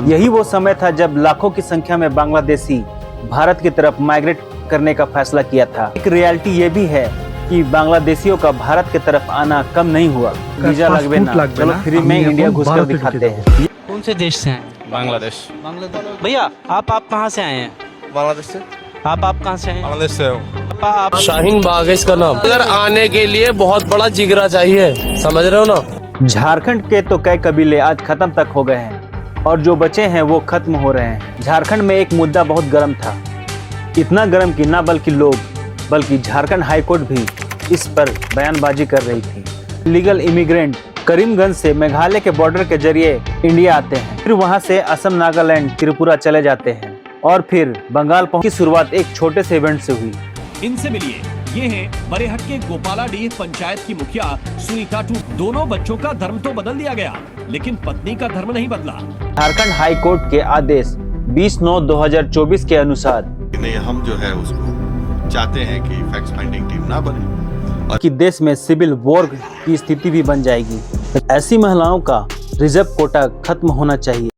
यही वो समय था जब लाखों की संख्या में बांग्लादेशी भारत की तरफ माइग्रेट करने का फैसला किया था। एक रियलिटी ये भी है कि बांग्लादेशियों का भारत की तरफ आना कम नहीं हुआ। वीजा लगवे ना, चलो फ्री में इंडिया घुसकर दिखाते हैं। कौन से देश से हैं? बांग्लादेश। बांग्लादेश। भैया आप कहाँ से आए हैं? बांग्लादेश से। आप कहाँ से हैं? बांग्लादेश से हूँ। आप शाहीन बाग है इसका नाम। अगर आने के लिए बहुत बड़ा जिगरा चाहिए, समझ रहे हो ना। झारखंड के तो कई कबीले आज खत्म तक हो गए हैं और जो बचे हैं वो खत्म हो रहे हैं। झारखंड में एक मुद्दा बहुत गर्म था, इतना गर्म कि ना बल्कि लोग बल्कि झारखंड हाईकोर्ट भी इस पर बयानबाजी कर रही थी। लीगल इमिग्रेंट करीमगंज से मेघालय के बॉर्डर के जरिए इंडिया आते हैं, फिर वहां से असम, नागालैंड, त्रिपुरा चले जाते हैं और फिर बंगाल पहुंच की शुरुआत एक छोटे से इवेंट से हुई। इनसे मिलिए, ये हैं बरेहट के गोपालाडीह पंचायत की मुखिया सुनीता टू। दोनों बच्चों का धर्म तो बदल दिया गया, लेकिन पत्नी का धर्म नहीं बदला। झारखंड हाई कोर्ट के आदेश 20/9/2024 के अनुसार नहीं, हम जो है उसको चाहते हैं कि फैक्ट फाइंडिंग टीम ना बने कि देश में सिविल वॉर की स्थिति भी बन जाएगी। ऐसी महिलाओं का रिजर्व कोटा खत्म होना चाहिए।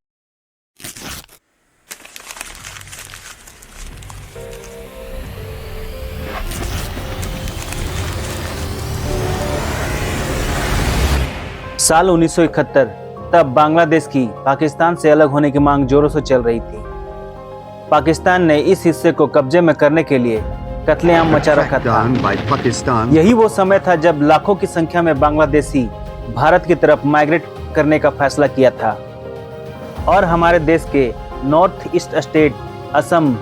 साल 1971 तब बांग्लादेश की पाकिस्तान से अलग होने की मांग जोरों से चल रही थी। पाकिस्तान ने इस हिस्से को कब्जे में करने के लिए कत्लेआम मचा रखा था। यही वो समय था जब लाखों की संख्या में बांग्लादेशी भारत की तरफ माइग्रेट करने का फैसला किया था और हमारे देश के north east state Assam,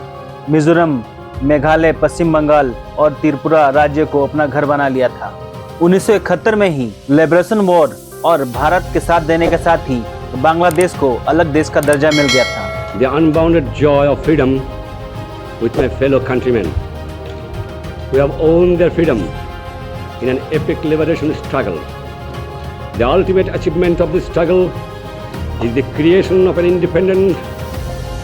Mizoram, Meghalaya, Paschim Bangal और त्रिपुरा राज्य को अपना घर बना लिया था। 1971 में ही लिबरेशन वॉर और भारत के साथ देने के साथ ही बांग्लादेश को अलग देश का दर्जा मिल गया था। The unbounded joy of freedom with my fellow countrymen who have owned their freedom in an epic liberation struggle. The ultimate achievement of this struggle is the creation of an independent,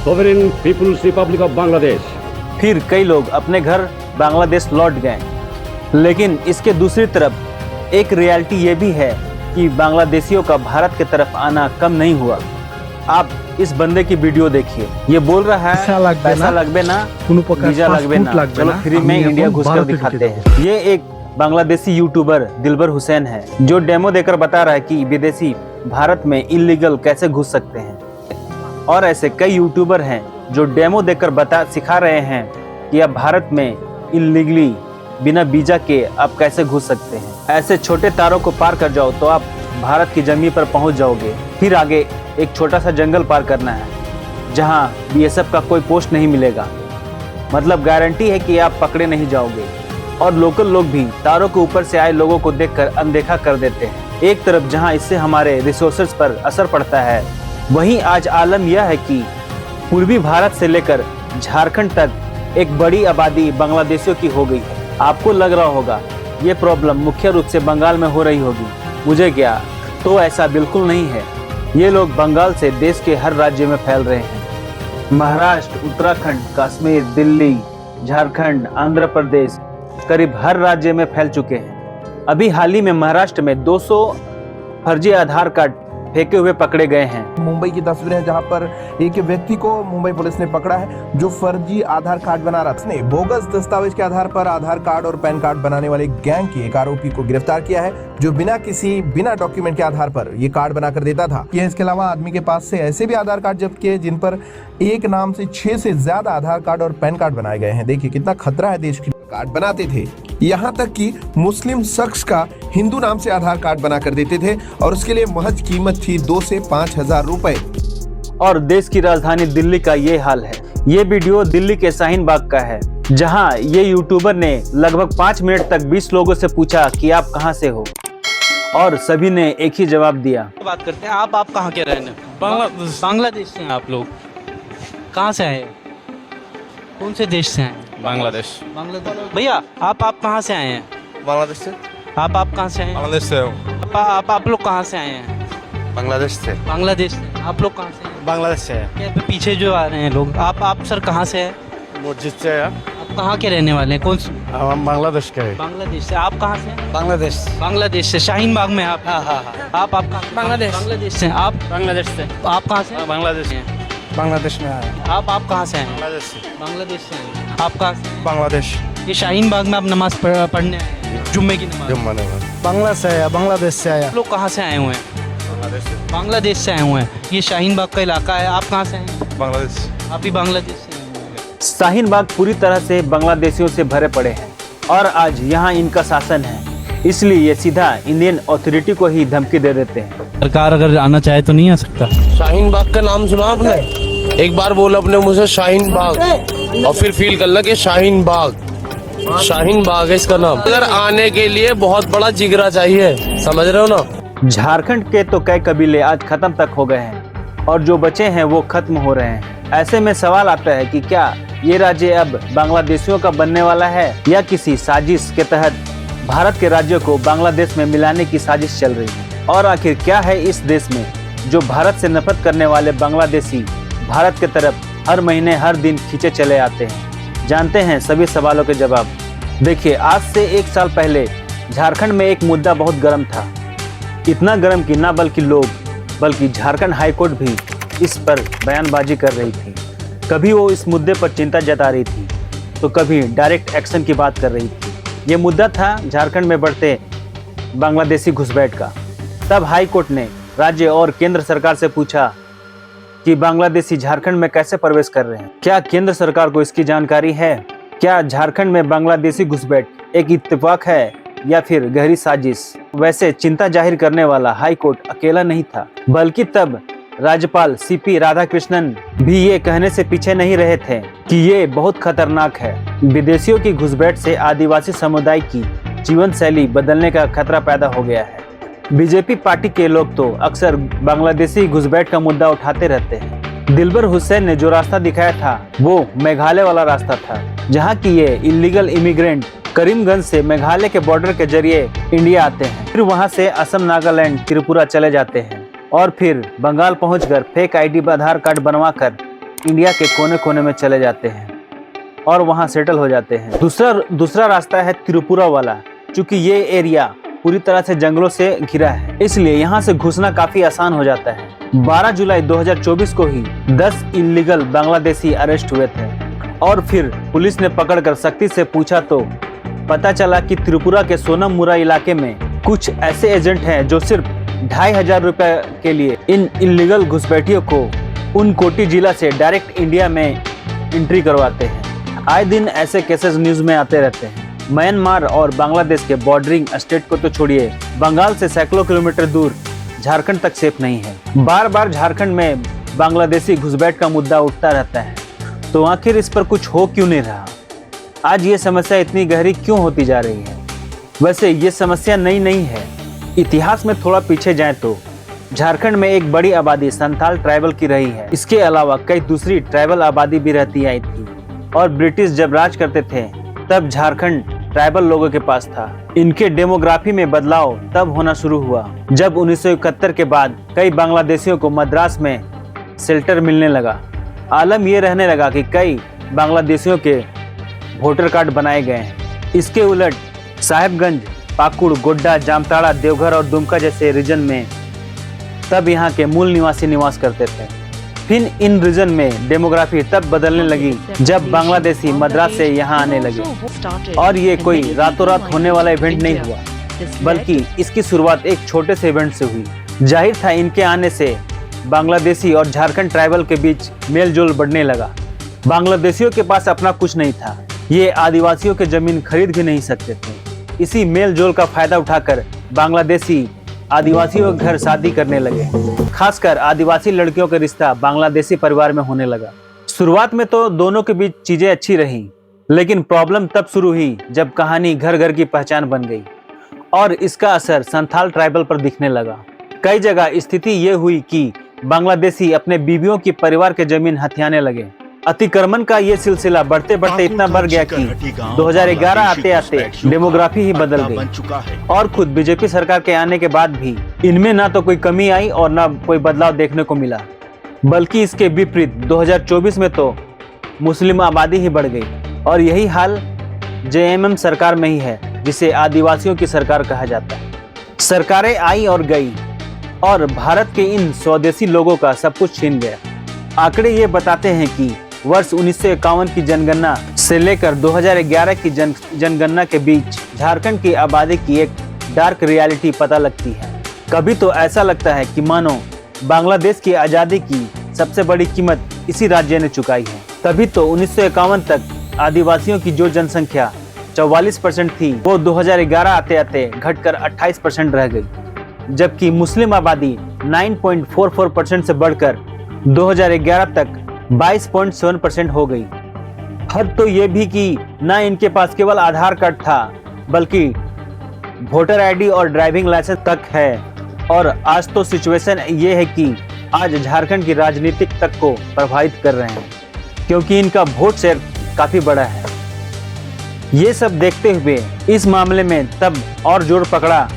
sovereign People's Republic of Bangladesh. फिर कई लोग अपने घर बांग्लादेश लौट गए, लेकिन इसके दूसरी तरफ एक रियलिटी ये भी है कि बांग्लादेशियों का भारत की तरफ आना कम नहीं हुआ। आप इस बंदे की वीडियो देखिए, ये बोल रहा है पैसा लगबे ना, वीजा लगबे ना, चलो फ्री में इंडिया घुसकर दिखाते हैं। ये एक बांग्लादेशी यूट्यूबर दिलबर हुसैन है जो डेमो देकर बता रहा है कि विदेशी भारत में इलीगल कैसे घुस सकते हैं। और ऐसे कई यूट्यूबर हैं जो डेमो देकर सिखा रहे हैं कि अब भारत में इलीगली बिना वीजा के आप कैसे घुस सकते हैं। ऐसे छोटे तारों को पार कर जाओ तो आप भारत की जमीन पर पहुंच जाओगे। फिर आगे एक छोटा सा जंगल पार करना है जहां बीएसएफ का कोई पोस्ट नहीं मिलेगा, मतलब गारंटी है कि आप पकड़े नहीं जाओगे। और लोकल लोग भी तारों के ऊपर से आए लोगों को देखकर अनदेखा कर देते हैं। एक तरफ जहां इससे हमारे रिसोर्सेज पर असर पड़ता है, वहीं आज आलम यह है कि पूर्वी भारत से लेकर झारखंड तक एक बड़ी आबादी बांग्लादेशियों की हो गई है। आपको लग रहा होगा ये प्रॉब्लम मुख्य रूप से बंगाल में हो रही होगी, मुझे क्या, तो ऐसा बिल्कुल नहीं है। ये लोग बंगाल से देश के हर राज्य में फैल रहे हैं। महाराष्ट्र, उत्तराखंड, कश्मीर, दिल्ली, झारखंड, आंध्र प्रदेश, करीब हर राज्य में फैल चुके हैं। अभी हाल ही में महाराष्ट्र में 200 फर्जी आधार कार्ड फेंके हुए पकड़े गए हैं। मुंबई की तस्वीरें हैं जहां पर एक व्यक्ति को मुंबई पुलिस ने पकड़ा है जो फर्जी आधार कार्ड बना रहा था। उसने बोगस दस्तावेज के आधार पर आधार कार्ड और पैन कार्ड बनाने वाले गैंग के एक आरोपी को गिरफ्तार किया है जो बिना डॉक्यूमेंट के आधार पर ये कार्ड बनाकर देता था। इसके अलावा आदमी के पास से ऐसे भी आधार कार्ड जब्त किए जिन पर एक नाम से 6 से ज्यादा आधार कार्ड और पैन कार्ड बनाए गए हैं। देखिए कितना खतरा है देश की। कार्ड बनाते थे, यहाँ तक कि मुस्लिम शख्स का हिंदू नाम से आधार कार्ड बना कर देते थे और उसके लिए महज कीमत थी 2 से 5 हजार रुपए। और देश की राजधानी दिल्ली का ये हाल है। ये वीडियो दिल्ली के शाहीन बाग का है जहां ये यूट्यूबर ने लगभग 5 मिनट तक 20 लोगों से पूछा कि आप कहां से हो और सभी ने एक ही जवाब दिया। बात करते हैं, आप कहाँ के रहने? बांग्लादेश से हैं आप लोग। कहाँ से आए? कौन से देश से हैं? बांग्लादेश। बांग्लादेश। भैया आप कहाँ से आए हैं? बांग्लादेश से। आप कहाँ से हैं? बांग्लादेश से हूँ। आप लोग कहाँ से आए हैं? बांग्लादेश से। बांग्लादेश से। आप लोग कहाँ से हैं? बांग्लादेश से। क्या पीछे जो आ रहे हैं लोग, आप सर कहाँ से हैं? मस्जिद से है। आप कहाँ के रहने वाले हैं? कौन से? हम बांग्लादेश के हैं। बांग्लादेश से। आप कहाँ से हैं? बांग्लादेश। बांग्लादेश से। शाहीन बाग में आप? हाँ। आप कहाँ? बांग्लादेश से। आप? बांग्लादेश से। आप कहाँ से? बांग्लादेश से हैं। बांग्लादेश में आया आप कहाँ से हैं? बांग्लादेश से बांग्लादेश से हैं। आप कहाँ से हैं? बांग्लादेश ये शाहीन बाग में आप नमाज पढ़ने आए हैं, जुम्मे की नमाज। जुम्मा नमाज बांग्लादेश से आया आप लोग कहाँ से आए हुए हैं? बांग्लादेश से बांग्लादेश से आए हुए हैं। ये शाहीन बाग का इलाका है। आप कहाँ से हैं? बांग्लादेश आप भी बांग्लादेश से आए हुए हैं। शाहीन बाग पूरी तरह से बांग्लादेशियों से भरे पड़े हैं और आज यहाँ इनका शासन है, इसलिए ये सीधा इंडियन अथॉरिटी को ही धमकी दे देते हैं। सरकार अगर आना चाहे तो नहीं आ सकता। शाहीन बाग का नाम सुना आपने? एक बार बोल अपने मुंह से शाहीन बाग, और फिर फील करना कि शाहीन बाग है इसका नाम। अगर आने के लिए बहुत बड़ा जिगरा चाहिए, समझ रहे हो ना। झारखंड के तो कई कबीले आज खत्म तक हो गए हैं और जो बचे हैं वो खत्म हो रहे हैं। ऐसे में सवाल आता है कि क्या ये राज्य अब बांग्लादेशियों का बनने वाला है या किसी साजिश के तहत भारत के राज्यों को बांग्लादेश में मिलाने की साजिश चल रही है। और आखिर क्या है इस देश में जो भारत से नफरत करने वाले बांग्लादेशी भारत के तरफ हर महीने हर दिन खींचे चले आते हैं। जानते हैं सभी सवालों के जवाब। देखिए, आज से 1 साल पहले झारखंड में एक मुद्दा बहुत गर्म था, इतना गर्म कि ना बल्कि लोग बल्कि झारखंड हाईकोर्ट भी इस पर बयानबाजी कर रही थी। कभी वो इस मुद्दे पर चिंता जता रही थी तो कभी डायरेक्ट एक्शन की बात कर रही थी। ये मुद्दा था झारखंड में बढ़ते बांग्लादेशी घुसपैठ का। तब हाई कोर्ट ने राज्य और केंद्र सरकार से पूछा कि बांग्लादेशी झारखंड में कैसे प्रवेश कर रहे हैं। क्या केंद्र सरकार को इसकी जानकारी है? क्या झारखंड में बांग्लादेशी घुसपैठ एक इत्तेफाक है या फिर गहरी साजिश? वैसे चिंता जाहिर करने वाला हाई कोर्ट अकेला नहीं था, बल्कि तब राज्यपाल CP राधाकृष्णन भी ये कहने से पीछे नहीं रहे थे कि ये बहुत खतरनाक है। विदेशियों की घुसपैठ से आदिवासी समुदाय की जीवन शैली बदलने का खतरा पैदा हो गया है। बीजेपी पार्टी के लोग तो अक्सर बांग्लादेशी घुसपैठ का मुद्दा उठाते रहते हैं। दिलबर हुसैन ने जो रास्ता दिखाया था वो मेघालय वाला रास्ता था, जहाँ की ये इलीगल इमिग्रेंट करीमगंज से मेघालय के बॉर्डर के जरिए इंडिया आते हैं, फिर वहाँ से असम, नागालैंड, त्रिपुरा चले जाते हैं और फिर बंगाल पहुंचकर फेक ID आधार कार्ड बनवाकर इंडिया के कोने कोने में चले जाते हैं और वहां सेटल हो जाते हैं। दूसरा रास्ता है त्रिपुरा वाला। चूंकि ये एरिया पूरी तरह से जंगलों से घिरा है, इसलिए यहाँ से घुसना काफी आसान हो जाता है। 12 जुलाई 2024 को ही 10 इलीगल बांग्लादेशी अरेस्ट हुए थे और फिर पुलिस ने पकड़कर सख्ती से पूछा तो पता चला कि त्रिपुरा के सोनममुरा इलाके में कुछ ऐसे एजेंट हैं जो सिर्फ 2500 रुपए के लिए इन इलीगल घुसपैठियों को उनकोटी जिला से डायरेक्ट इंडिया में एंट्री करवाते हैं। आए दिन ऐसे केसेस न्यूज में आते रहते हैं। म्यांमार और बांग्लादेश के बॉर्डरिंग स्टेट को तो छोड़िए, बंगाल से सैकड़ों किलोमीटर दूर झारखंड तक सेफ नहीं है। बार बार झारखंड में बांग्लादेशी घुसपैठ का मुद्दा उठता रहता है, तो आखिर इस पर कुछ हो क्यों नहीं रहा? आज ये समस्या इतनी गहरी क्यों होती जा रही है? वैसे ये समस्या नई नहीं है। इतिहास में थोड़ा पीछे जाएं तो झारखंड में एक बड़ी आबादी संथाल ट्राइबल की रही है। इसके अलावा कई दूसरी ट्राइबल आबादी भी रहती आई थी और ब्रिटिश जब राज करते थे तब झारखंड ट्राइबल लोगों के पास था। इनके डेमोग्राफी में बदलाव तब होना शुरू हुआ जब 1971 के बाद कई बांग्लादेशियों को मद्रास में शेल्टर मिलने लगा। आलम यह रहने लगा कि कई बांग्लादेशियों के वोटर कार्ड बनाए गए हैं। इसके उलट साहेबगंज, पाकुड़, गोड्डा, जामताड़ा, देवघर और दुमका जैसे रीजन में तब यहाँ के मूल निवासी निवास करते थे। फिर इन रीजन में डेमोग्राफी तब बदलने लगी जब बांग्लादेशी मद्रास से यहाँ आने लगे। और ये कोई रातों रात होने वाला इवेंट नहीं हुआ, बल्कि इसकी शुरुआत एक छोटे से इवेंट से हुई। जाहिर था इनके आने से बांग्लादेशी और झारखंड ट्राइबल के बीच मेल जोल बढ़ने लगा। बांग्लादेशियों के पास अपना कुछ नहीं था, ये आदिवासियों के जमीन खरीद भी नहीं सकते थे। इसी मेल जोल का फायदा उठाकर बांग्लादेशी आदिवासियों के घर शादी करने लगे। खासकर आदिवासी लड़कियों का रिश्ता बांग्लादेशी परिवार में होने लगा। शुरुआत में तो दोनों के बीच चीजें अच्छी रही, लेकिन प्रॉब्लम तब शुरू हुई जब कहानी घर घर की पहचान बन गई और इसका असर संथाल ट्राइबल पर दिखने लगा। कई जगह स्थिति ये हुई कि बांग्लादेशी अपने बीवियों की परिवार के जमीन हथियाने लगे। अतिक्रमण का ये सिलसिला बढ़ते बढ़ते इतना बढ़ गया कि 2011 आते आते डेमोग्राफी ही बदल गई और खुद बीजेपी सरकार के आने के बाद भी इनमें ना तो कोई कमी आई और ना कोई बदलाव देखने को मिला, बल्कि इसके विपरीत 2024 में तो मुस्लिम आबादी ही बढ़ गई। और यही हाल JMM सरकार में ही है, जिसे आदिवासियों की सरकार कहा जाता है। सरकारें आई और गई और भारत के इन स्वदेशी लोगों का सब कुछ छीन गया। आंकड़े ये बताते हैं कि वर्ष 1951 की जनगणना से लेकर 2011 की जनगणना के बीच झारखंड की आबादी की एक डार्क रियलिटी पता लगती है। कभी तो ऐसा लगता है कि मानो बांग्लादेश की आज़ादी की सबसे बड़ी कीमत इसी राज्य ने चुकाई है। तभी तो 1951 तक आदिवासियों की जो जनसंख्या 44% थी वो 2011 आते आते घटकर 28% रह गई, जबकि मुस्लिम आबादी 9.44% से बढ़कर 2011 तक 22.7% हो गई। हद तो ये भी कि न इनके पास केवल आधार कार्ड था बल्कि वोटर आईडी और ड्राइविंग लाइसेंस तक है। और आज तो सिचुएशन ये है कि आज झारखंड की राजनीतिक तक को प्रभावित कर रहे हैं, क्योंकि इनका वोट शेयर काफी बड़ा है। ये सब देखते हुए इस मामले में तब और जोर पकड़ा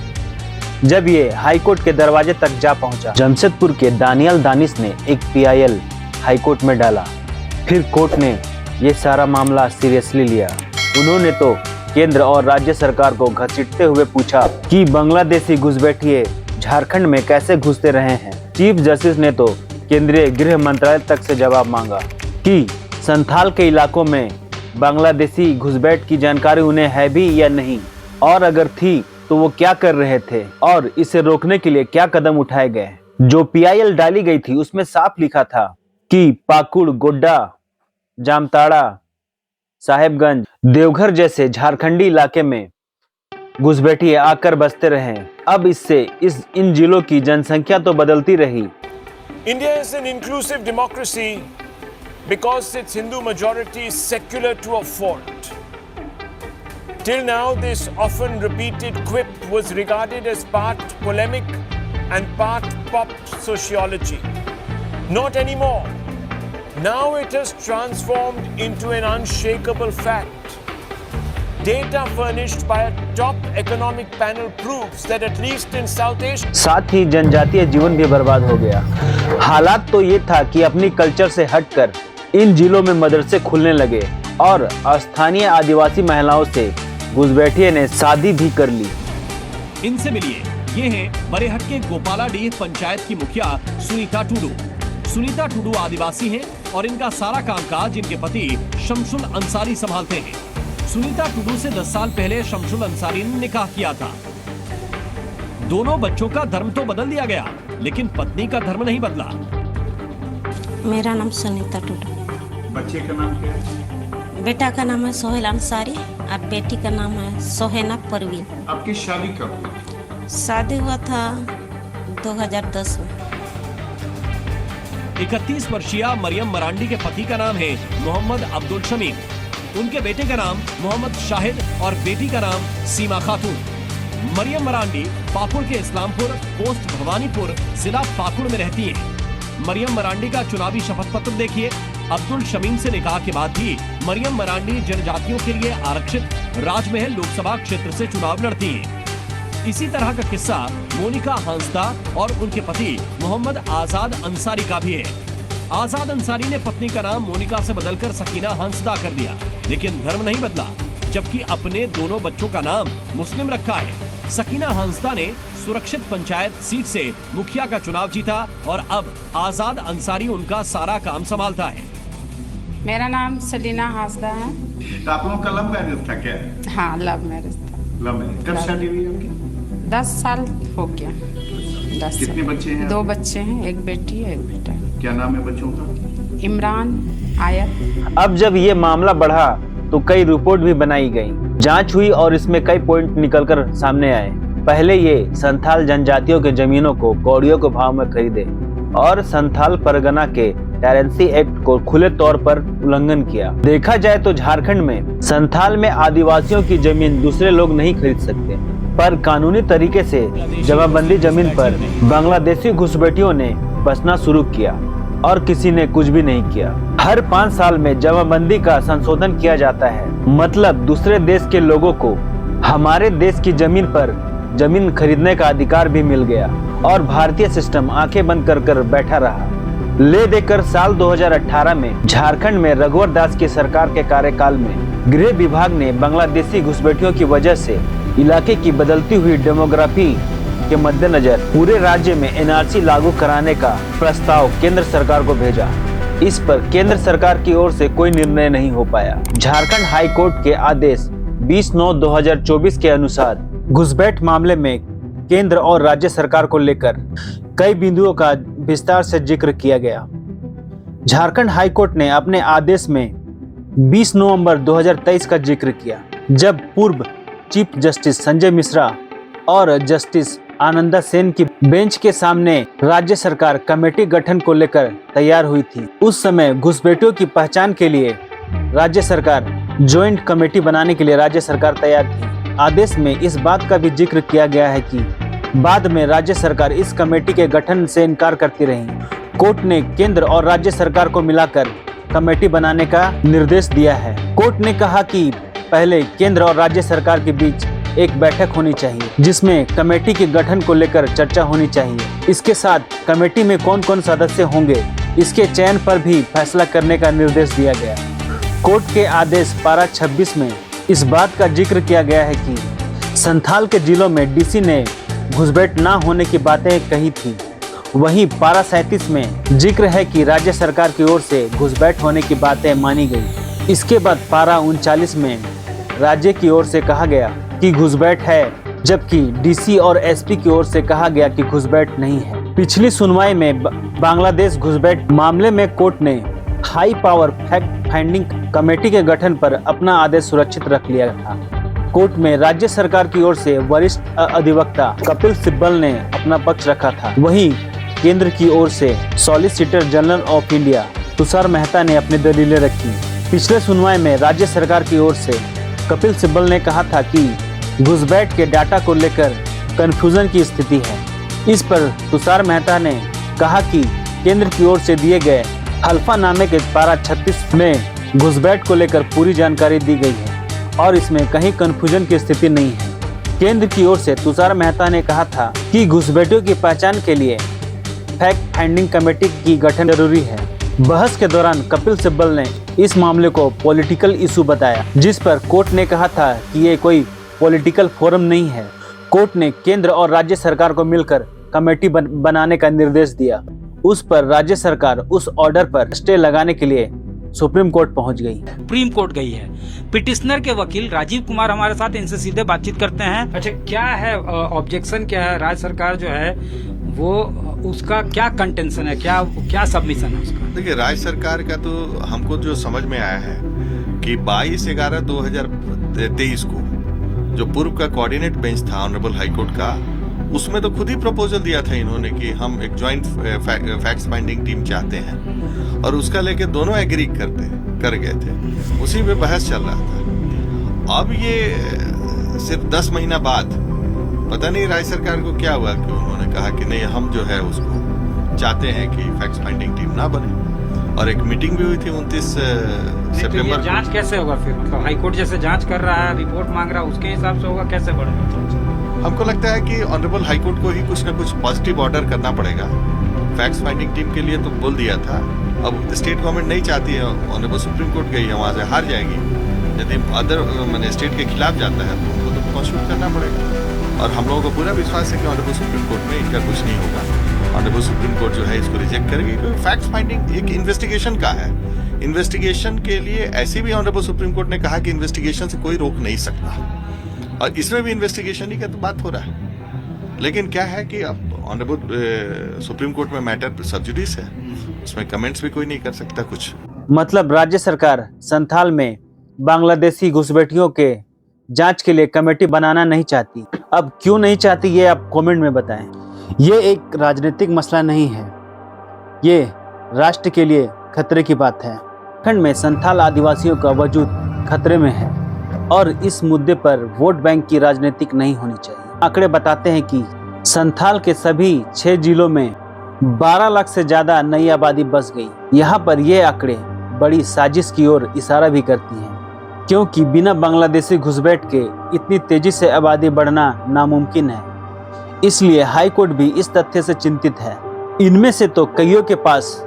जब ये हाईकोर्ट के दरवाजे तक जा पहुंचा। जमशेदपुर के दानियल दानिश ने एक पीआईएल हाईकोर्ट में डाला। फिर कोर्ट ने ये सारा मामला सीरियसली लिया। उन्होंने तो केंद्र और राज्य सरकार को घसीटते हुए पूछा कि बांग्लादेशी घुसपैठिए झारखंड में कैसे घुसते रहे हैं। चीफ जस्टिस ने तो केंद्रीय गृह मंत्रालय तक से जवाब मांगा कि संथाल के इलाकों में बांग्लादेशी घुसपैठ की जानकारी उन्हें है भी या नहीं, और अगर थी तो वो क्या कर रहे थे और इसे रोकने के लिए क्या कदम उठाए गए। जो पीआईएल डाली गई थी उसमें साफ लिखा था कि पाकुड़, गोड्डा, जामताड़ा, साहेबगंज, देवघर जैसे झारखंडी इलाके में घुसपैठिए आकर बसते रहे। अब इससे इन जिलों की जनसंख्या तो बदलती रही। India is an inclusive democracy because its Hindu majority is secular to a fault. Till now, this often repeated quip was regarded as part polemic and part pop sociology. Not anymore. Now it has transformed into an unshakable fact. Data furnished by a top economic panel proves that at least in South Asia, साथ ही जनजातीय जीवन भी बर्बाद हो गया। हालात तो ये था कि अपनी कल्चर से हटकर इन जिलों में मदरसे खुलने लगे और स्थानीय आदिवासी महिलाओं से घुसपैठिए ने शादी भी कर ली। इनसे मिलिए, ये हैं बरेहट के गोपालाडीह पंचायत की मुखिया सुनीता टुडू। सुनीता टुडू आदिवासी हैं और इनका सारा कामकाज इनके पति शमसुल अंसारी संभालते हैं। सुनीता टुडू से 10 साल पहले शमसुल अंसारी ने निकाह किया था। दोनों बच्चों का धर्म तो बदल दिया गया, लेकिन पत्नी का धर्म नहीं बदला। मेरा नाम सुनीता टुडू। बच्चे का नाम क्या है? बेटा का नाम है सोहेल अंसारी और बेटी का नाम है सोहेना परवीन। आपकी शादी कब हुई? शादी हुआ था 2010 में। 31 वर्षीय मरियम मरांडी के पति का नाम है मोहम्मद अब्दुल शमीम। उनके बेटे का नाम मोहम्मद शाहिद और बेटी का नाम सीमा खातून। मरियम मरांडी पाकुड़ के इस्लामपुर पोस्ट भवानीपुर जिला पाकुड़ में रहती हैं। मरियम मरांडी का चुनावी शपथ पत्र देखिए। अब्दुल शमीम से निकाह के बाद भी मरियम मरांडी जनजातियों के लिए आरक्षित राजमहल लोकसभा क्षेत्र से चुनाव लड़ती हैं। इसी तरह का किस्सा मोनिका हांसदा और उनके पति मोहम्मद आजाद अंसारी का भी है। आजाद अंसारी ने पत्नी का नाम मोनिका से बदलकर सकीना हांसदा कर दिया, लेकिन धर्म नहीं बदला, जबकि अपने दोनों बच्चों का नाम मुस्लिम रखा है। सकीना हांसदा ने सुरक्षित पंचायत सीट से मुखिया का चुनाव जीता और अब आजाद अंसारी उनका सारा काम संभालता है। मेरा नाम सलीना हांसदा है। तो आप लोगों का लव मैरिज था क्या? हाँ, लव मैरिज था। Love marriage. कब शादी हुई आपकी? 10 साल हो गया। 10 कितने बच्चे हैं? 2 बच्चे हैं, एक बेटी है, एक बेटा है। क्या नाम है बच्चों का? इमरान, आयत। अब जब ये मामला बढ़ा तो कई रिपोर्ट भी बनाई गई, जांच हुई और इसमें कई पॉइंट निकलकर सामने आए। पहले ये संथाल जनजातियों के जमीनों को कौड़ियों के भाव में खरीदे और संथाल परगना के टेरेंसी एक्ट को खुले तौर पर उल्लंघन किया। देखा जाए तो झारखंड में संथाल में आदिवासियों की जमीन दूसरे लोग नहीं खरीद सकते, पर कानूनी तरीके से जमाबंदी जमीन पर बांग्लादेशी घुसपैठियों ने बसना शुरू किया और किसी ने कुछ भी नहीं किया। हर 5 साल में जमाबंदी का संशोधन किया जाता है, मतलब दूसरे देश के लोगों को हमारे देश की जमीन पर जमीन खरीदने का अधिकार भी मिल गया और भारतीय सिस्टम आंखें बंद कर बैठा रहा। ले देकर साल 2018 में झारखंड में रघुवर दास की सरकार के कार्यकाल में गृह विभाग ने बांग्लादेशी घुसपैठियों की वजह से इलाके की बदलती हुई डेमोग्राफी के मद्देनजर पूरे राज्य में एनआरसी लागू कराने का प्रस्ताव केंद्र सरकार को भेजा। इस पर केंद्र सरकार की ओर से कोई निर्णय नहीं हो पाया। झारखंड हाई कोर्ट के आदेश 20/9/2024 के अनुसार घुसपैठ मामले में केंद्र और राज्य सरकार को लेकर कई बिंदुओं का विस्तार से जिक्र किया गया। झारखंड हाई कोर्ट ने अपने आदेश में 20 नवंबर 2023 का जिक्र किया, जब पूर्व चीफ जस्टिस संजय मिश्रा और जस्टिस आनंदा सेन की बेंच के सामने राज्य सरकार कमेटी गठन को लेकर तैयार हुई थी। उस समय घुसपैठियों की पहचान के लिए राज्य सरकार ज्वाइंट कमेटी बनाने के लिए राज्य सरकार तैयार थी। आदेश में इस बात का भी जिक्र किया गया है कि बाद में राज्य सरकार इस कमेटी के गठन से इनकार करती रही। कोर्ट ने केंद्र और राज्य सरकार को मिलाकर कमेटी बनाने का निर्देश दिया है। कोर्ट ने कहा कि पहले केंद्र और राज्य सरकार के बीच एक बैठक होनी चाहिए, जिसमें कमेटी के गठन को लेकर चर्चा होनी चाहिए। इसके साथ कमेटी में कौन कौन सदस्य होंगे, इसके चयन पर भी फैसला करने का निर्देश दिया गया। कोर्ट के आदेश पारा 26 में इस बात का जिक्र किया गया है कि संथाल के जिलों में डीसी ने घुसपैठ न होने की बातें कही थी। वहीं पारा 37 में जिक्र है कि राज्य सरकार की ओर से घुसपैठ होने की बातें मानी गई। इसके बाद पारा 39 में राज्य की ओर से कहा गया कि घुसपैठ है, जबकि डीसी और एसपी की ओर से कहा गया कि घुसपैठ नहीं है। पिछली सुनवाई में बांग्लादेश घुसपैठ मामले में कोर्ट ने high power fact finding committee के गठन पर अपना आदेश सुरक्षित रख लिया था। कोर्ट में राज्य सरकार की ओर से वरिष्ठ अधिवक्ता कपिल सिब्बल ने अपना पक्ष रखा था। वहीं केंद्र की ओर से solicitor general of India Tushar Mehta ने अपनी दलीलें रखी। पिछले सुनवाई में राज्य सरकार की ओर से कपिल सिब्बल ने कहा था कि घुसपैठ के डाटा को लेकर कंफ्यूजन की स्थिति है। इस पर तुषार मेहता ने कहा कि केंद्र की ओर से दिए गए हल्फानामे के पारा 36 में घुसपैठ को लेकर पूरी जानकारी दी गई है और इसमें कहीं कंफ्यूजन की स्थिति नहीं है। केंद्र की ओर से तुषार मेहता ने कहा था कि घुसपैठियों की पहचान के लिए फैक्ट फाइंडिंग कमेटी की गठन जरूरी है। बहस के दौरान कपिल सिब्बल ने इस मामले को पॉलिटिकल इशू बताया, जिस पर कोर्ट ने कहा था कि ये कोई पॉलिटिकल फोरम नहीं है। कोर्ट ने केंद्र और राज्य सरकार को मिलकर कमेटी बनाने का निर्देश दिया। उस पर राज्य सरकार उस ऑर्डर पर स्टे लगाने के लिए सुप्रीम कोर्ट पहुंच गई। सुप्रीम कोर्ट गई है। पिटिशनर के वकील राजीव कुमार हमारे साथ, इनसे सीधे बातचीत करते हैं। अच्छा, क्या है ऑब्जेक्शन, क्या है? राज्य सरकार जो है वो उसका क्या कंटेंशन है, क्या सबमिशन है उसका? देखिए, राज्य सरकार का तो हमको जो समझ में आया है कि 22/11/2023 को जो पूर्व का कोऑर्डिनेट बेंच था ऑनरेबल हाई कोर्ट का, उसमें तो खुद ही प्रपोजल दिया था इन्होंने कि हम एक ज्वाइंट फैक्ट फाइंडिंग टीम चाहते हैं, और उसका लेके दोनों एग्री कर गए थे। उसी पे बहस चल रहा था। अब ये सिर्फ 10 महीना बाद पता नहीं राज्य सरकार को क्या हुआ कि उन्होंने कहा कि नहीं, हम जो है उसको चाहते हैं कि फैक्ट फाइंडिंग टीम ना बने। और एक मीटिंग भी हुई थी 29 सितंबर। तो जांच कैसे होगा फिर? मतलब हाई कोर्ट जैसे जांच कर रहा है, रिपोर्ट मांग रहा है, उसके हिसाब से होगा? कैसे बढ़ेगा? हमको लगता है कि ऑनरेबल हाई कोर्ट को ही कुछ ना कुछ पॉजिटिव ऑर्डर करना पड़ेगा। फैक्ट फाइंडिंग टीम के लिए तो बोल दिया था, अब स्टेट गवर्नमेंट नहीं चाहती है, ऑनरेबल सुप्रीम कोर्ट गई है, वहाँ से हार जाएगी। यदि अदर मैंने स्टेट के खिलाफ जाता है तो उनको तो कॉन्स्टिट्यूट करना पड़ेगा। और हम लोगों को पूरा विश्वास है कि ऑनरेबल सुप्रीम कोर्ट में इनका कुछ नहीं होगा। ऑनरेबल सुप्रीम कोर्ट जो है इसको रिजेक्ट करेगी, क्योंकि फैक्ट फाइंडिंग एक इन्वेस्टिगेशन का है। इन्वेस्टिगेशन के लिए ऐसे भी ऑनरेबल सुप्रीम कोर्ट ने कहा कि इन्वेस्टिगेशन से कोई रोक नहीं सकता, और इसमें भी इन्वेस्टिगेशन ही का तो बात हो रहा है। लेकिन क्या है कि अब ऑनरेबल सुप्रीम कोर्ट में मैटर सब जुडिस है, उसमें कमेंट्स भी कोई नहीं कर सकता कुछ। मतलब राज्य सरकार संथाल में बांग्लादेशी घुसपैठियों के जांच के लिए कमेटी बनाना नहीं चाहती। अब क्यों नहीं चाहती ये आप कमेंट में बताएं। ये एक राजनीतिक मसला नहीं है, ये राष्ट्र के लिए खतरे की बात है। खंड में संथाल आदिवासियों का वजूद खतरे में है और इस मुद्दे पर वोट बैंक की राजनीतिक नहीं होनी चाहिए। आंकड़े बताते हैं कि संथाल के सभी 6 जिलों में 12 लाख से ज्यादा नई आबादी बस गई। यहाँ पर ये आंकड़े बड़ी साजिश की ओर इशारा भी करती हैं, क्योंकि बिना बांग्लादेशी घुसपैठ के इतनी तेजी से आबादी बढ़ना नामुमकिन है। इसलिए हाई कोर्ट भी इस तथ्य से चिंतित है। इनमें से तो कईयों के पास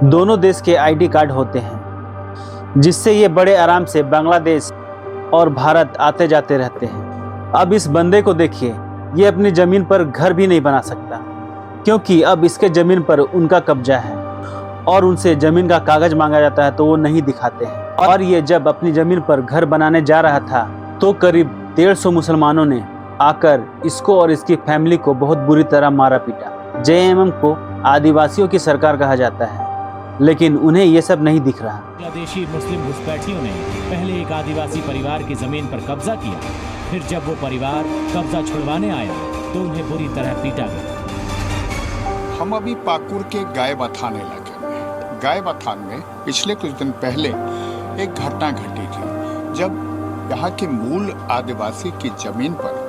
दोनों देश के आईडी कार्ड होते हैं, जिससे ये बड़े आराम से बांग्लादेश और भारत आते जाते रहते हैं। अब इस बंदे को देखिए, ये अपनी जमीन पर घर भी नहीं बना सकता, क्योंकि अब इसके जमीन पर उनका कब्जा है और उनसे जमीन का कागज मांगा जाता है तो वो नहीं दिखाते हैं। और ये जब अपनी जमीन पर घर बनाने जा रहा था तो करीब 150 मुसलमानों ने आकर इसको और इसकी फैमिली को बहुत बुरी तरह मारा पीटा। जेएमएम को आदिवासियों की सरकार कहा जाता है, लेकिन उन्हें ये सब नहीं दिख रहा। बांग्लादेशी मुस्लिम घुसपैठियों ने पहले एक आदिवासी परिवार की जमीन पर कब्जा किया, फिर जब वो परिवार कब्जा छुड़वाने आया तो उन्हें बुरी तरह पीटा गया। हम अभी पाकुड़ के गाय बथान इलाके में, गाय बथान में पिछले कुछ दिन पहले एक घटना घटी थी, जब यहाँ के मूल आदिवासी की जमीन पर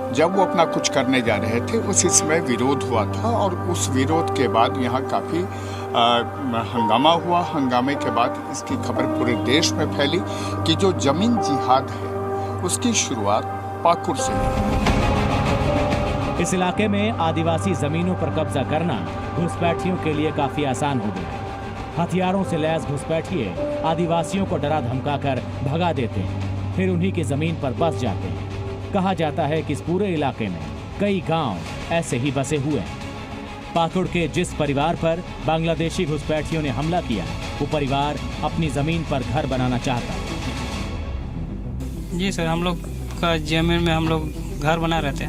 जब वो अपना कुछ करने जा रहे थे उसी समय विरोध हुआ था, और उस विरोध के बाद यहाँ काफ़ी हंगामा हुआ। हंगामे के बाद इसकी खबर पूरे देश में फैली कि जो जमीन जिहाद है उसकी शुरुआत पाकुड़ से हुई। इस इलाके में आदिवासी जमीनों पर कब्जा करना घुसपैठियों के लिए काफी आसान हो गया है। हथियारों से लैस घुसपैठिए आदिवासियों को डरा धमकाकर भगा देते हैं, फिर उन्हीं की जमीन पर बस जाते हैं। कहा जाता है कि इस पूरे इलाके में कई गांव ऐसे ही बसे हुए हैं। पाकुड़ के जिस परिवार पर बांग्लादेशी घुसपैठियों ने हमला किया, वो परिवार अपनी जमीन पर घर बनाना चाहता है। जी सर, हम लोग का जमीन में हम लोग घर बना रहे थे,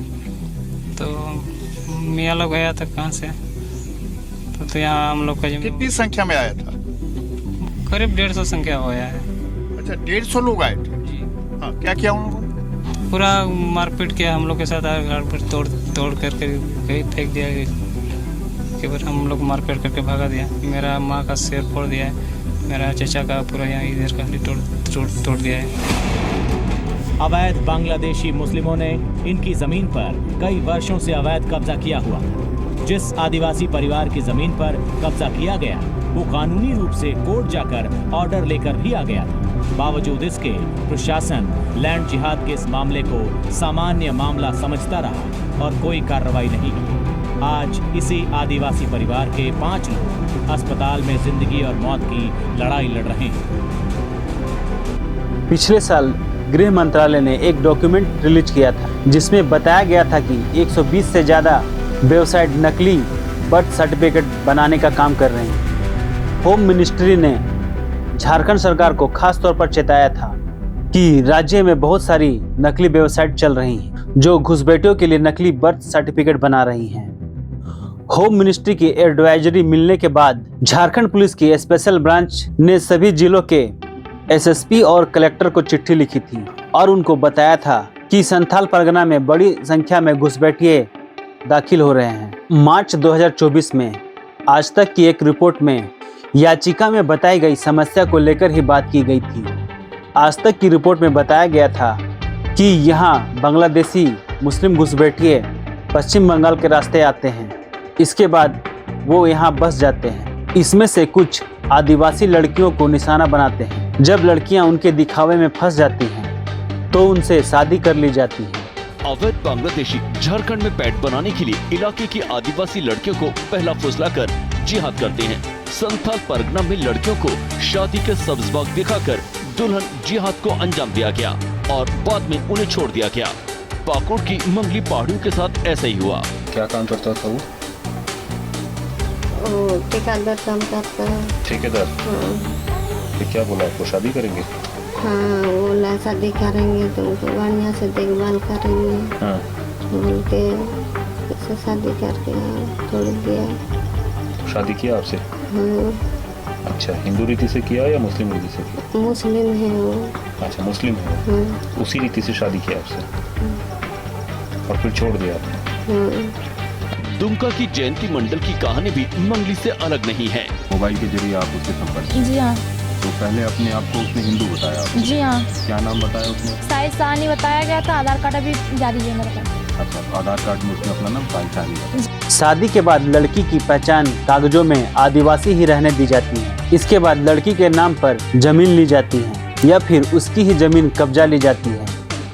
तो मियाँ लोग आया था कहाँ से, तो यहाँ हम लोग का जमीन। कितनी संख्या में आया था? करीब 150 संख्या हो आया है। अच्छा, 150 लोग आए थे। हाँ, क्या किया उन्होंने? पूरा मारपीट किया हम लोग के साथ, घर पर तोड़ करके कहीं फेंक दिया, के बाद हम लोग मारपीट करके भगा दिया। मेरा माँ का सिर फोड़ दिया है, मेरा चचा का पूरा यहाँ इधर का तोड़ दिया है। अवैध बांग्लादेशी मुस्लिमों ने इनकी जमीन पर कई वर्षों से अवैध कब्जा किया हुआ। जिस आदिवासी परिवार की जमीन पर कब्जा किया गया वो कानूनी रूप से कोर्ट जाकर ऑर्डर लेकर भी आ गया था। बावजूद इसके प्रशासन लैंड जिहाद के इस मामले को सामान्य मामला समझता रहा और कोई कार्रवाई नहीं की। आज इसी आदिवासी परिवार के 5 लोग अस्पताल में जिंदगी और मौत की लड़ाई लड़ रहे हैं। पिछले साल गृह मंत्रालय ने एक डॉक्यूमेंट रिलीज किया था जिसमें बताया गया था कि 120 से ज़्यादा वेबसाइट नकली बर्थ सर्टिफिकेट बनाने का काम कर रहे हैं। होम मिनिस्ट्री ने झारखंड सरकार को खास तौर पर चेताया था कि राज्य में बहुत सारी नकली वेबसाइट चल रही हैं जो घुसपैठियों के लिए नकली बर्थ सर्टिफिकेट बना रही हैं। होम मिनिस्ट्री की एडवाइजरी मिलने के बाद झारखंड पुलिस की स्पेशल ब्रांच ने सभी जिलों के एसएसपी और कलेक्टर को चिट्ठी लिखी थी और उनको बताया था कि संथाल परगना में बड़ी संख्या में घुसपैठिए दाखिल हो रहे हैं। मार्च 2024 में आज तक की एक रिपोर्ट में याचिका में बताई गई समस्या को लेकर ही बात की गई थी। आज तक की रिपोर्ट में बताया गया था कि यहाँ बांग्लादेशी मुस्लिम घुसपैठिए पश्चिम बंगाल के रास्ते आते हैं, इसके बाद वो यहाँ बस जाते हैं। इसमें से कुछ आदिवासी लड़कियों को निशाना बनाते हैं। जब लड़कियाँ उनके दिखावे में फंस जाती हैं तो उनसे शादी कर ली जाती है। अवैध बांग्लादेशी झारखंड में पैठ बनाने के लिए इलाके की आदिवासी लड़कियों को पहला फुसला कर जिहाद करते हैं। संथाल परगना में लड़कियों को शादी के सब्ज बाग दिखाकर दुल्हन जिहाद को अंजाम दिया गया और बाद में उन्हें छोड़ दिया गया। पाकुड़ की मंगली पहाड़ियों के साथ ऐसा ही हुआ। क्या काम करता था वो? ठेकेदार काम करता है। ठेकेदार? तो क्या बोला आपको, शादी करेंगे? हाँ, बोला शादी करेंगे, तुमको बढ़िया से देखभाल करेंगे। हाँ। बोल के इससे शादी करके छोड़ दिया। शादी किया आपसे? हाँ। अच्छा, हिंदू रीति से किया या मुस्लिम रीति से किया? मुस्लिम है वो। अच्छा, मुस्लिम है। हाँ। उसी रीति से शादी किया आपसे और फिर छोड़ दिया आपने? हाँ। दुमका की जयंती मंडल की कहानी भी मंगली से अलग नहीं है। मोबाइल के जरिए आप उससे संपर्क? जी हाँ। तो पहले अपने आप को उसने हिंदू बताया आपको? जी हाँ। क्या नाम बताया उसने? साहिद साहनी बताया गया था। आधार कार्ड अभी जारी है मेरे पास। अच्छा, आधार कार्ड में उसने अपना नाम साहिद साहनी बताया। शादी के बाद लड़की की पहचान कागजों में आदिवासी ही रहने दी जाती है। इसके बाद लड़की के नाम पर जमीन ली जाती है या फिर उसकी ही जमीन कब्जा ली जाती है।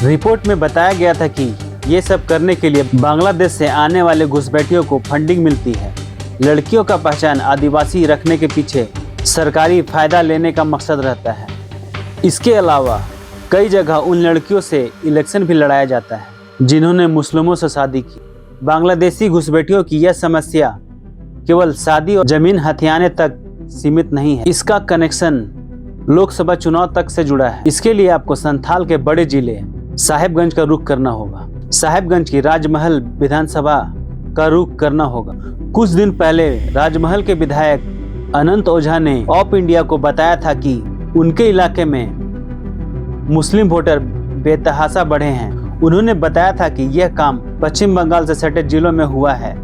रिपोर्ट में बताया गया था कि ये सब करने के लिए बांग्लादेश से आने वाले घुसपैठियों को फंडिंग मिलती है। लड़कियों का पहचान आदिवासी रखने के पीछे सरकारी फायदा लेने का मकसद रहता है। इसके अलावा कई जगह उन लड़कियों से इलेक्शन भी लड़ाया जाता है जिन्होंने मुस्लिमों से शादी की। बांग्लादेशी घुसपैठियों की यह समस्या केवल शादी और जमीन हथियाने तक सीमित नहीं है, इसका कनेक्शन लोकसभा चुनाव तक से जुड़ा है। इसके लिए आपको संथाल के बड़े जिले साहेबगंज का रुख करना होगा। साहेबगंज की राजमहल विधानसभा का रुख करना होगा। कुछ दिन पहले राजमहल के विधायक अनंत ओझा ने ऑप इंडिया को बताया था कि उनके इलाके में मुस्लिम वोटर बेतहाशा बढ़े हैं। उन्होंने बताया था कि यह काम पश्चिम बंगाल से सटे जिलों में हुआ है।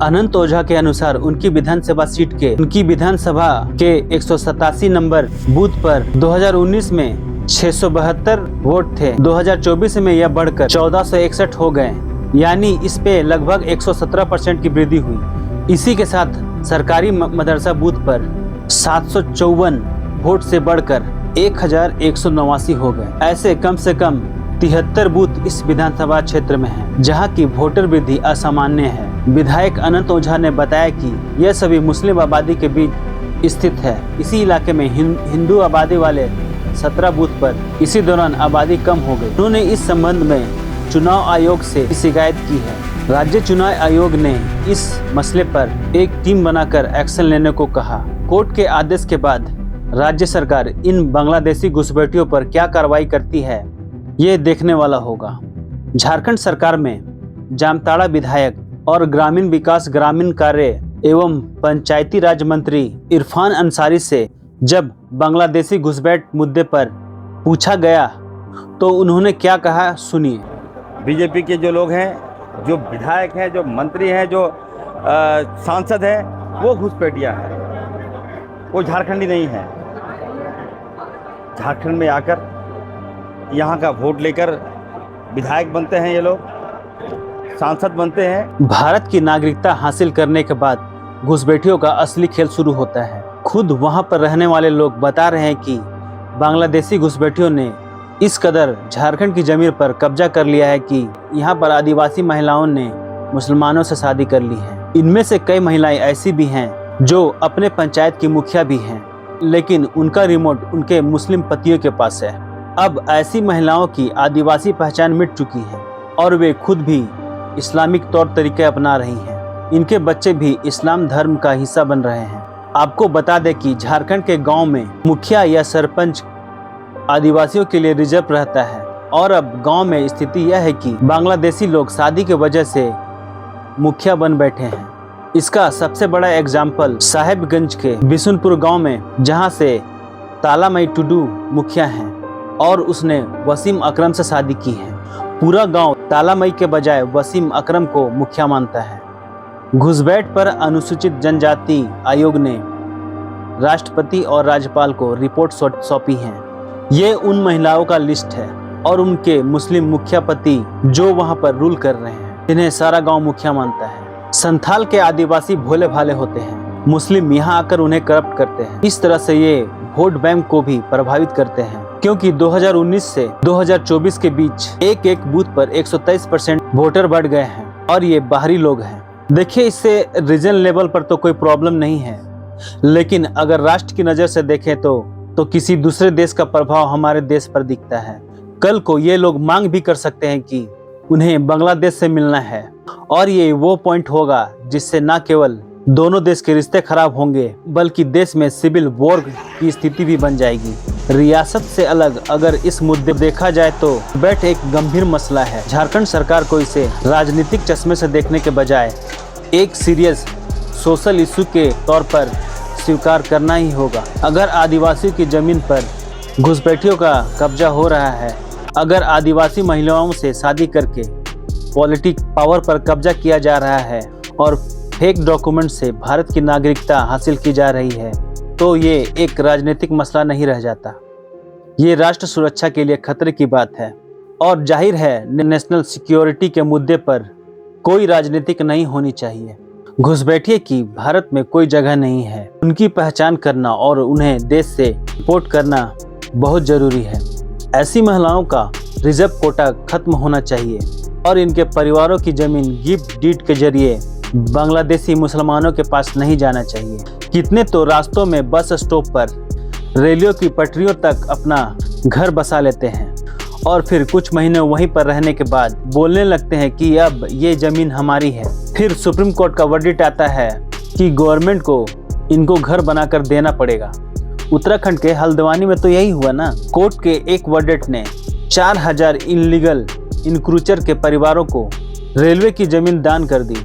अनंत ओझा के अनुसार उनकी विधानसभा के 187 नंबर बूथ पर 2019 में 672 वोट थे। 2024 में यह बढ़कर 1461 हो गए, यानी इस पे लगभग 117% की वृद्धि हुई। इसी के साथ सरकारी मदरसा बूथ पर 754 वोट से बढ़कर 1189 हो गए। ऐसे कम से कम 73 बूथ इस विधानसभा क्षेत्र में हैं, जहां की वोटर वृद्धि असामान्य है। विधायक अनंत ओझा ने बताया कि यह सभी मुस्लिम आबादी के बीच स्थित है। इसी इलाके में हिंदू आबादी वाले 17 बूथ पर इसी दौरान आबादी कम हो गई। उन्होंने इस संबंध में चुनाव आयोग से शिकायत की है। राज्य चुनाव आयोग ने इस मसले पर एक टीम बनाकर एक्शन लेने को कहा। कोर्ट के आदेश के बाद राज्य सरकार इन बांग्लादेशी घुसपैठियों पर क्या कार्रवाई करती है, ये देखने वाला होगा। झारखंड सरकार में जामताड़ा विधायक और ग्रामीण विकास, ग्रामीण कार्य एवं पंचायती राज मंत्री इरफान अंसारी से जब बांग्लादेशी घुसपैठ मुद्दे पर पूछा गया तो उन्होंने क्या कहा, सुनिए। बीजेपी के जो लोग हैं, जो विधायक हैं, जो मंत्री हैं, जो सांसद हैं, वो घुसपैठिया है, वो झारखंडी नहीं है। झारखंड में आकर यहाँ का वोट लेकर विधायक बनते हैं, ये लोग सांसद बनते हैं। भारत की नागरिकता हासिल करने के बाद घुसपैठियों का असली खेल शुरू होता है। खुद वहां पर रहने वाले लोग बता रहे हैं कि बांग्लादेशी घुसपैठियों ने इस कदर झारखंड की जमीन पर कब्जा कर लिया है कि यहाँ पर आदिवासी महिलाओं ने मुसलमानों से शादी कर ली है। इनमें से कई महिलाएं ऐसी भी हैं जो अपने पंचायत की मुखिया भी हैं, लेकिन उनका रिमोट उनके मुस्लिम पतियों के पास है। अब ऐसी महिलाओं की आदिवासी पहचान मिट चुकी है और वे खुद भी इस्लामिक तौर तरीके अपना रही हैं। इनके बच्चे भी इस्लाम धर्म का हिस्सा बन रहे हैं। आपको बता दें कि झारखंड के गांव में मुखिया या सरपंच आदिवासियों के लिए रिजर्व रहता है और अब गांव में स्थिति यह है कि बांग्लादेशी लोग शादी के वजह से मुखिया बन बैठे हैं। इसका सबसे बड़ा एग्जाम्पल साहेबगंज के बिशुनपुर गाँव में, जहाँ से तालामई टुडू मुखिया हैं और उसने वसीम अकरम से शादी की है। पूरा गांव तालामई के बजाय वसीम अकरम को मुखिया मानता है। घुसपैठ पर अनुसूचित जनजाति आयोग ने राष्ट्रपति और राज्यपाल को रिपोर्ट सौंपी है। ये उन महिलाओं का लिस्ट है और उनके मुस्लिम मुखिया पति जो वहां पर रूल कर रहे हैं, इन्हें सारा गांव मुखिया मानता है। संथाल के आदिवासी भोले भाले होते हैं। मुस्लिम यहाँ आकर उन्हें करप्ट करते हैं। इस तरह से ये वोट बैंक को भी प्रभावित करते हैं, क्योंकि 2019 से 2024 के बीच एक बूथ पर 123% वोटर बढ़ गए हैं और ये बाहरी लोग हैं। देखिए, इससे रीजन लेवल पर तो कोई प्रॉब्लम नहीं है, लेकिन अगर राष्ट्र की नज़र से देखें तो किसी दूसरे देश का प्रभाव हमारे देश पर दिखता है। कल को ये लोग मांग भी कर सकते हैं कि उन्हें बांग्लादेश से मिलना है और ये वो पॉइंट होगा जिससे न केवल दोनों देश के रिश्ते खराब होंगे, बल्कि देश में सिविल वॉर की स्थिति भी बन जाएगी। रियासत से अलग अगर इस मुद्दे देखा जाए तो बैठ एक गंभीर मसला है। झारखंड सरकार को इसे राजनीतिक चश्मे से देखने के बजाय एक सीरियस सोशल इशू के तौर पर स्वीकार करना ही होगा। अगर आदिवासियों की जमीन पर घुसपैठियों का कब्जा हो रहा है, अगर आदिवासी महिलाओं से शादी करके पॉलिटिक पावर पर कब्जा किया जा रहा है और फेक डॉक्यूमेंट से भारत की नागरिकता हासिल की जा रही है, तो ये एक राजनीतिक मसला नहीं रह जाता। ये राष्ट्र सुरक्षा के लिए खतरे की बात है और जाहिर है नेशनल सिक्योरिटी के मुद्दे पर कोई राजनीतिक नहीं होनी चाहिए। घुसपैठिए की भारत में कोई जगह नहीं है। उनकी पहचान करना और उन्हें देश से रिपोर्ट करना बहुत जरूरी है। ऐसी महिलाओं का रिजर्व कोटा खत्म होना चाहिए और इनके परिवारों की जमीन गिफ्ट डीड के जरिए बांग्लादेशी मुसलमानों के पास नहीं जाना चाहिए। कितने तो रास्तों में, बस स्टॉप पर, रेलियों की पटरियों तक अपना घर बसा लेते हैं और फिर कुछ महीने वहीं पर रहने के बाद बोलने लगते हैं कि अब ये जमीन हमारी है। फिर सुप्रीम कोर्ट का वर्डिक्ट आता है कि गवर्नमेंट को इनको घर बनाकर देना पड़ेगा। उत्तराखंड के हल्द्वानी में तो यही हुआ ना। कोर्ट के एक वर्डिक्ट ने 4000 इनलीगल इनक्रूचर के परिवारों को रेलवे की जमीन दान कर दी।